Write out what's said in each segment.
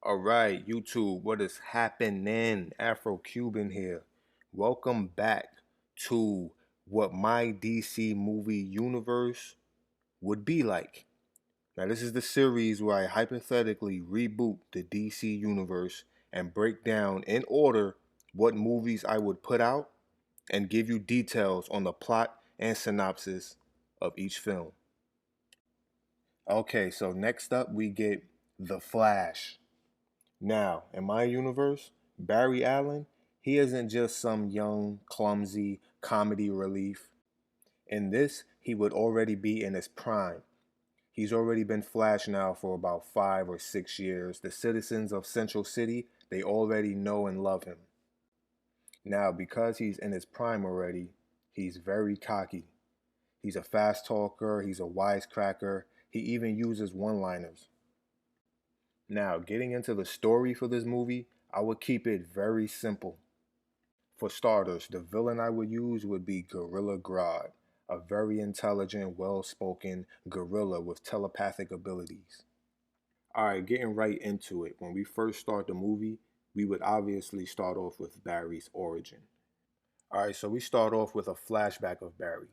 All right, YouTube, what is happening? Afro-Cuban here. Welcome back to what my DC movie universe would be like. Now, this is the series where I hypothetically reboot the DC universe and break down in order what movies I would put out and give you details on the plot and synopsis of each film. Okay, so next up we get The Flash. Now, in my universe, Barry Allen, he isn't just some young, clumsy comedy relief. In this, he would already be in his prime. He's already been Flash now for about 5 or 6 years. The citizens of Central City, they already know and love him. Now, because he's in his prime already, he's very cocky. He's a fast talker, he's a wisecracker, he even uses one-liners. Now, getting into the story for this movie, I would keep it very simple. For starters, the villain I would use would be Gorilla Grodd, a very intelligent, well-spoken gorilla with telepathic abilities. Alright, getting right into it. When we first start the movie, we would obviously start off with Barry's origin. Alright, so we start off with a flashback of Barry.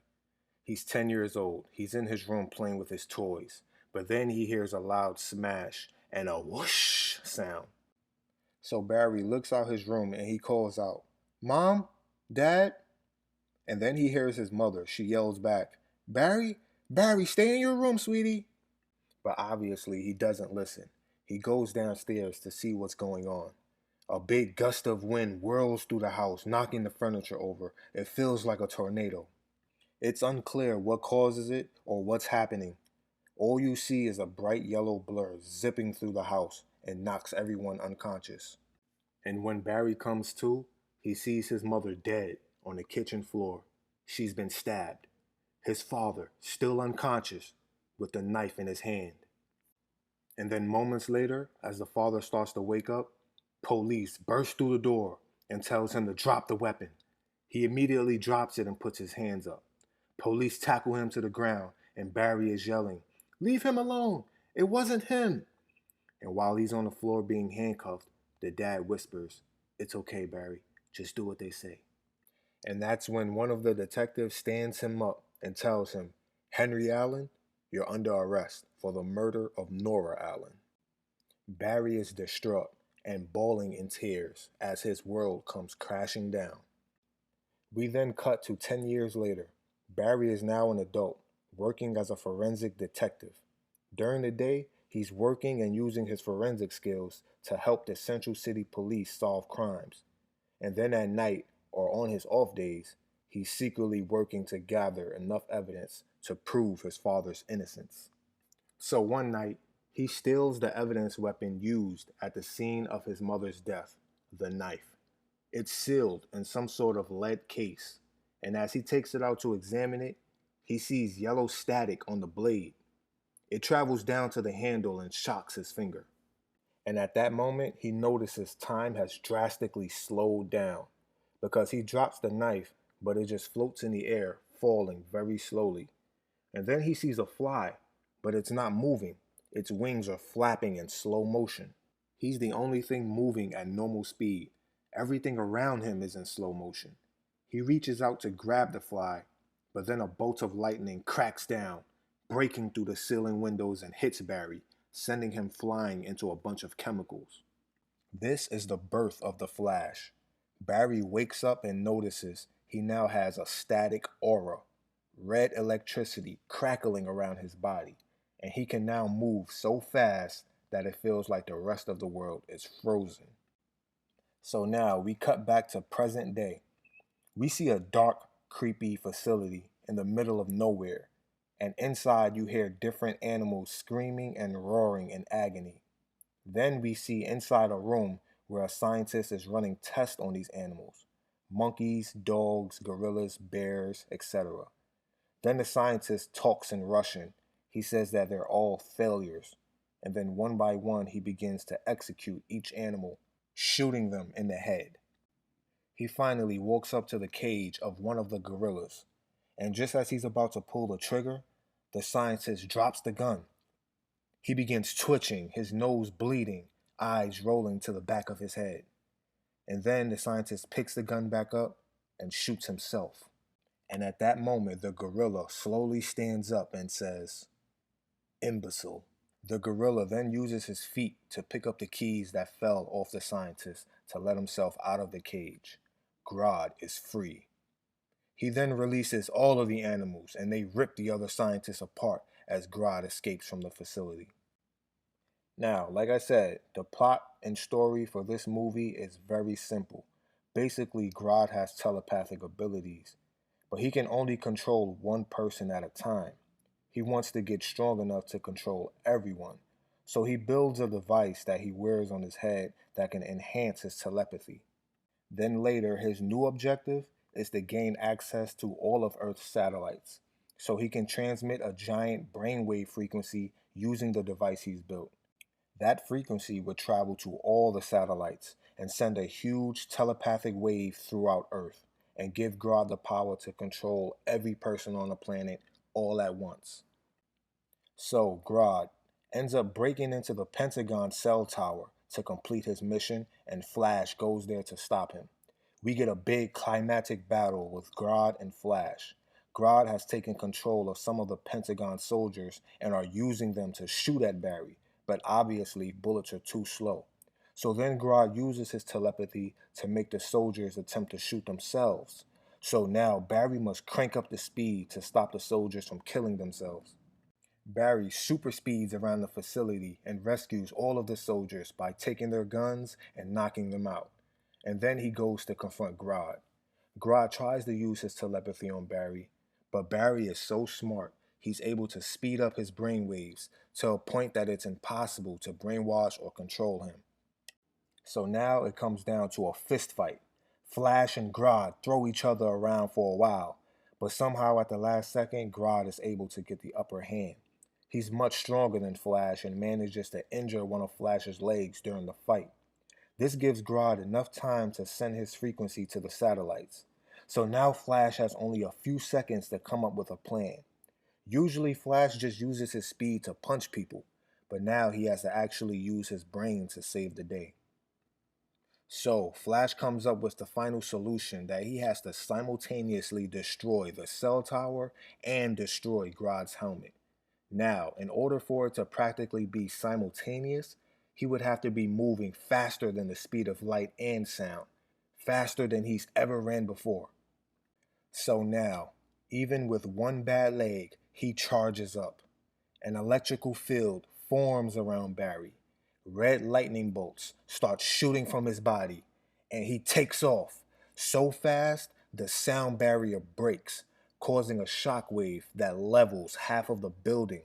He's 10 years old. He's in his room playing with his toys. But then he hears a loud smash and a whoosh sound. So Barry looks out his room and he calls out, "Mom? Dad?" And then he hears his mother. She yells back, "Barry? Barry, stay in your room, sweetie." But obviously he doesn't listen. He goes downstairs to see what's going on. A big gust of wind whirls through the house, knocking the furniture over. It feels like a tornado. It's unclear what causes it or what's happening. All you see is a bright yellow blur zipping through the house and knocks everyone unconscious. And when Barry comes to, he sees his mother dead on the kitchen floor. She's been stabbed. His father, still unconscious, with the knife in his hand. And then moments later, as the father starts to wake up, police burst through the door and tells him to drop the weapon. He immediately drops it and puts his hands up. Police tackle him to the ground, and Barry is yelling, "Leave him alone! It wasn't him!" And while he's on the floor being handcuffed, the dad whispers, "It's okay, Barry. Just do what they say." And that's when one of the detectives stands him up and tells him, "Henry Allen, you're under arrest for the murder of Nora Allen." Barry is distraught and bawling in tears as his world comes crashing down. We then cut to 10 years later. Barry is now an adult, working as a forensic detective. During the day, he's working and using his forensic skills to help the Central City police solve crimes. And then at night, or on his off days, he's secretly working to gather enough evidence to prove his father's innocence. So one night, he steals the evidence weapon used at the scene of his mother's death, the knife. It's sealed in some sort of lead case, and as he takes it out to examine it, he sees yellow static on the blade. It travels down to the handle and shocks his finger. And at that moment, he notices time has drastically slowed down because he drops the knife, but it just floats in the air, falling very slowly. And then he sees a fly, but it's not moving. Its wings are flapping in slow motion. He's the only thing moving at normal speed. Everything around him is in slow motion. He reaches out to grab the fly, but then a bolt of lightning cracks down, breaking through the ceiling windows and hits Barry, sending him flying into a bunch of chemicals. This is the birth of the Flash. Barry wakes up and notices he now has a static aura, red electricity crackling around his body, and he can now move so fast that it feels like the rest of the world is frozen. So now we cut back to present day. We see a dark, creepy facility in the middle of nowhere, and inside you hear different animals screaming and roaring in agony. Then we see inside a room where a scientist is running tests on these animals: monkeys, dogs, gorillas, bears, etc. Then the scientist talks in Russian. He says that they're all failures, and then one by one he begins to execute each animal, shooting them in the head. He finally walks up to the cage of one of the gorillas, and just as he's about to pull the trigger, the scientist drops the gun. He begins twitching, his nose bleeding, eyes rolling to the back of his head. And then the scientist picks the gun back up and shoots himself. And at that moment, the gorilla slowly stands up and says, "Imbecile." The gorilla then uses his feet to pick up the keys that fell off the scientist to let himself out of the cage. Grodd is free. He then releases all of the animals and they rip the other scientists apart as Grodd escapes from the facility. Now, like I said, the plot and story for this movie is very simple. Basically, Grodd has telepathic abilities, but he can only control one person at a time. He wants to get strong enough to control everyone, so he builds a device that he wears on his head that can enhance his telepathy. Then later, his new objective is to gain access to all of Earth's satellites, so he can transmit a giant brainwave frequency using the device he's built. That frequency would travel to all the satellites and send a huge telepathic wave throughout Earth and give Grodd the power to control every person on the planet all at once. So, Grodd ends up breaking into the Pentagon cell tower to complete his mission, and Flash goes there to stop him. We get a big climactic battle with Grodd and Flash. Grodd has taken control of some of the Pentagon soldiers and are using them to shoot at Barry, but obviously bullets are too slow. So then Grodd uses his telepathy to make the soldiers attempt to shoot themselves. So now Barry must crank up the speed to stop the soldiers from killing themselves. Barry super speeds around the facility and rescues all of the soldiers by taking their guns and knocking them out. And then he goes to confront Grodd. Grodd tries to use his telepathy on Barry, but Barry is so smart, he's able to speed up his brainwaves to a point that it's impossible to brainwash or control him. So now it comes down to a fist fight. Flash and Grodd throw each other around for a while, but somehow at the last second, Grodd is able to get the upper hand. He's much stronger than Flash and manages to injure one of Flash's legs during the fight. This gives Grodd enough time to send his frequency to the satellites. So now Flash has only a few seconds to come up with a plan. Usually Flash just uses his speed to punch people, but now he has to actually use his brain to save the day. So, Flash comes up with the final solution that he has to simultaneously destroy the cell tower and destroy Grodd's helmet. Now, in order for it to practically be simultaneous, he would have to be moving faster than the speed of light and sound, faster than he's ever ran before. So now, even with one bad leg, he charges up. An electrical field forms around Barry. Red lightning bolts start shooting from his body, and he takes off so fast the sound barrier breaks, causing a shockwave that levels half of the building.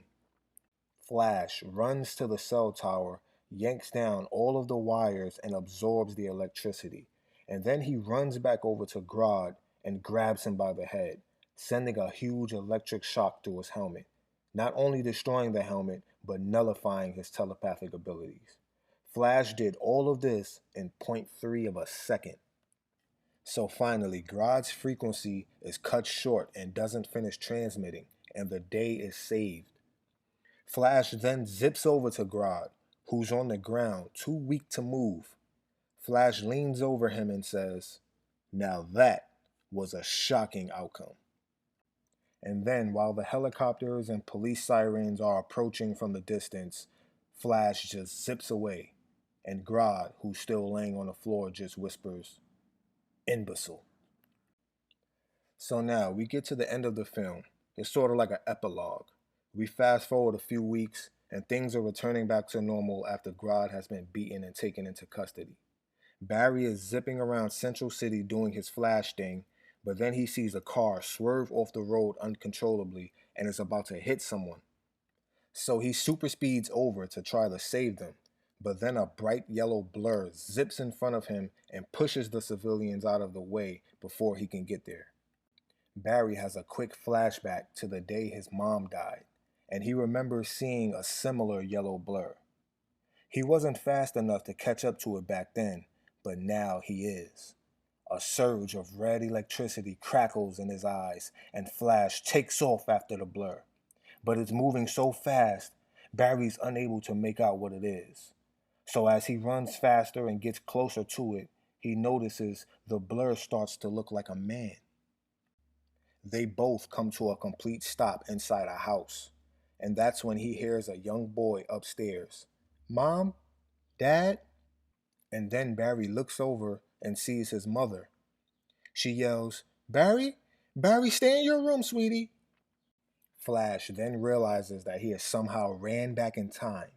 Flash runs to the cell tower, yanks down all of the wires, and absorbs the electricity. And then he runs back over to Grodd and grabs him by the head, sending a huge electric shock through his helmet, not only destroying the helmet, but nullifying his telepathic abilities. Flash did all of this in 0.3 of a second. So finally, Grodd's frequency is cut short and doesn't finish transmitting, and the day is saved. Flash then zips over to Grodd, who's on the ground, too weak to move. Flash leans over him and says, "Now that was a shocking outcome." And then, while the helicopters and police sirens are approaching from the distance, Flash just zips away, and Grodd, who's still laying on the floor, just whispers, "Imbecile." So now we get to the end of the film. It's sort of like an epilogue. We fast forward a few weeks, and things are returning back to normal after Grodd has been beaten and taken into custody. Barry is zipping around Central City doing his Flash thing, but then he sees a car swerve off the road uncontrollably and is about to hit someone. So he super speeds over to try to save them, but then a bright yellow blur zips in front of him and pushes the civilians out of the way before he can get there. Barry has a quick flashback to the day his mom died, and he remembers seeing a similar yellow blur. He wasn't fast enough to catch up to it back then, but now he is. A surge of red electricity crackles in his eyes, and Flash takes off after the blur. But it's moving so fast, Barry's unable to make out what it is. So as he runs faster and gets closer to it, he notices the blur starts to look like a man. They both come to a complete stop inside a house. And that's when he hears a young boy upstairs. Mom? Dad? And then Barry looks over and sees his mother. She yells, Barry? Barry, stay in your room, sweetie. Flash then realizes that he has somehow ran back in time.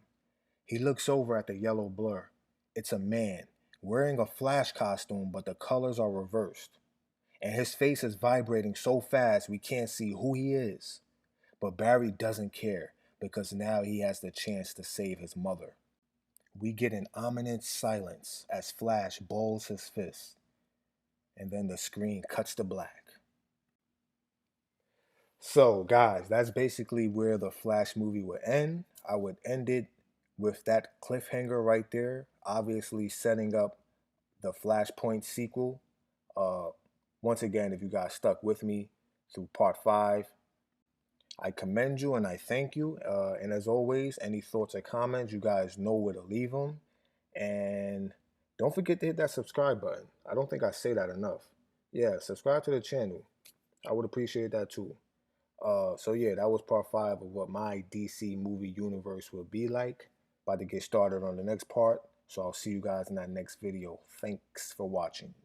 He looks over at the yellow blur. It's a man, wearing a Flash costume, but the colors are reversed. And his face is vibrating so fast we can't see who he is. But Barry doesn't care, because now he has the chance to save his mother. We get an ominous silence as Flash balls his fist, and then the screen cuts to black. So, guys, that's basically where the Flash movie would end. I would end it with that cliffhanger right there, obviously setting up the Flashpoint sequel. Uh, Once again, if you guys stuck with me through part 5, I commend you and I thank you. And as always, any thoughts or comments, you guys know where to leave them. And don't forget to hit that subscribe button. I don't think I say that enough. Yeah, subscribe to the channel. I would appreciate that too. So yeah, that was part 5 of what my DC movie universe will be like. About to get started on the next part. So I'll see you guys in that next video. Thanks for watching.